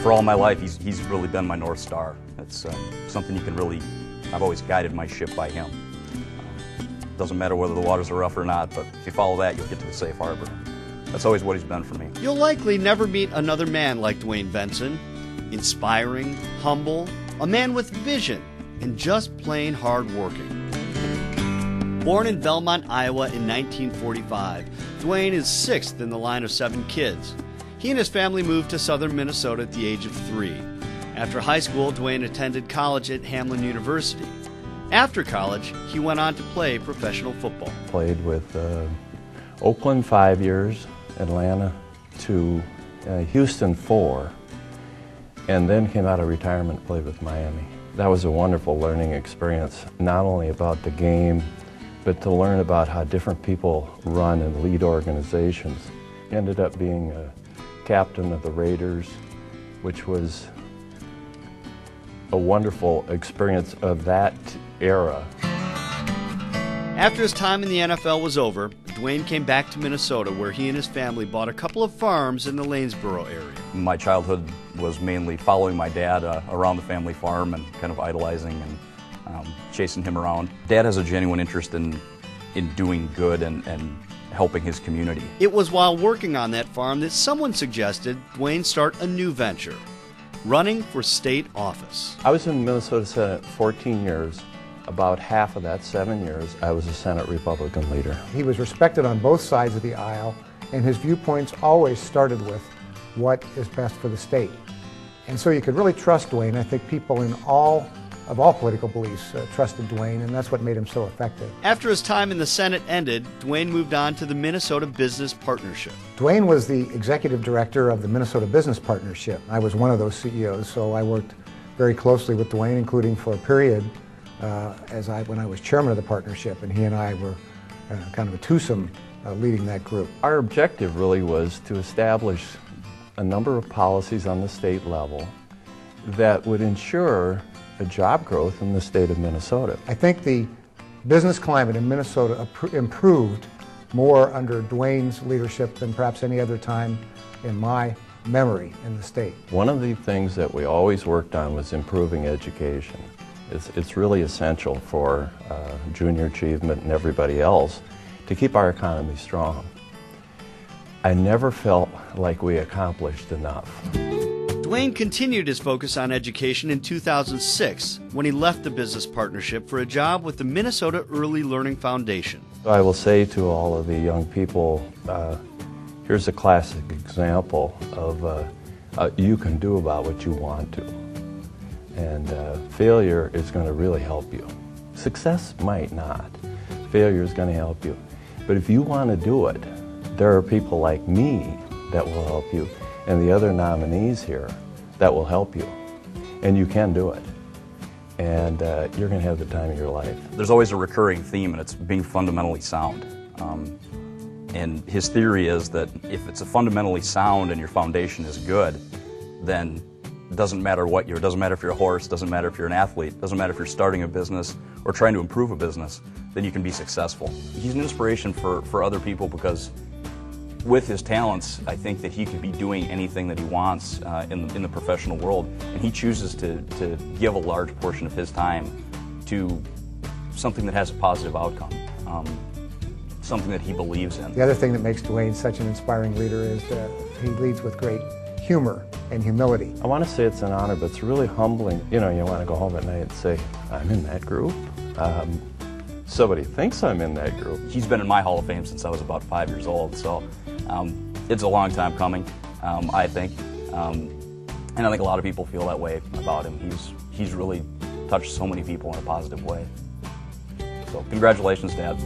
For all my life, he's really been my North Star. It's something you can really, I've always guided my ship by him. Doesn't matter whether the waters are rough or not, but if you follow that, you'll get to the safe harbor. That's always what he's been for me. You'll likely never meet another man like Duane Benson. Inspiring, humble, a man with vision, and just plain hardworking. Born in Belmont, Iowa in 1945, Duane is sixth in the line of 7 kids. He and his family moved to southern Minnesota at the age of 3. After high school, Duane attended college at Hamline University. After college, he went on to play professional football. Played with Oakland 5 years, Atlanta 2, Houston 4, and then came out of retirement, played with Miami. That was a wonderful learning experience, not only about the game, but to learn about how different people run and lead organizations. Ended up being a captain of the Raiders, which was a wonderful experience of that era. After his time in the NFL was over, Duane came back to Minnesota, where he and his family bought a couple of farms in the Lanesboro area. My childhood was mainly following my dad around the family farm and kind of idolizing and chasing him around. Dad has a genuine interest in doing good and helping his community. It was while working on that farm that someone suggested Duane start a new venture, running for state office. I was in the Minnesota Senate 14 years. About half of that, 7 years, I was a Senate Republican leader. He was respected on both sides of the aisle, and his viewpoints always started with what is best for the state. And so you could really trust Duane. I think people of all political beliefs trusted Duane, and that's what made him so effective. After his time in the Senate ended, Duane moved on to the Minnesota Business Partnership. Duane was the executive director of the Minnesota Business Partnership. I was one of those CEOs, so I worked very closely with Duane, including for a period when I was chairman of the partnership, and he and I were kind of a twosome leading that group. Our objective really was to establish a number of policies on the state level that would ensure a job growth in the state of Minnesota. I think the business climate in Minnesota improved more under Duane's leadership than perhaps any other time in my memory in the state. One of the things that we always worked on was improving education. It's really essential for junior achievement and everybody else to keep our economy strong. I never felt like we accomplished enough. Duane continued his focus on education in 2006 when he left the business partnership for a job with the Minnesota Early Learning Foundation. I will say to all of the young people, here's a classic example of you can do about what you want to. And failure is going to really help you. Success might not. Failure is going to help you. But if you want to do it, there are people like me that will help you, and the other nominees here that will help you. And you can do it. And you're going to have the time of your life. There's always a recurring theme, and it's being fundamentally sound. And his theory is that if it's a fundamentally sound and your foundation is good, then it doesn't matter what you're, it doesn't matter if you're a horse, it doesn't matter if you're an athlete, it doesn't matter if you're starting a business or trying to improve a business, then you can be successful. He's an inspiration for other people because with his talents, I think that he could be doing anything that he wants in the professional world, and he chooses to give a large portion of his time to something that has a positive outcome, something that he believes in. The other thing that makes Duane such an inspiring leader is that he leads with great humor and humility. I want to say it's an honor, but it's really humbling. You know, you want to go home at night and say, I'm in that group. Somebody thinks I'm in that group. He's been in my Hall of Fame since I was about 5 years old, so it's a long time coming, I think. And I think a lot of people feel that way about him. He's really touched so many people in a positive way. So congratulations, Dad.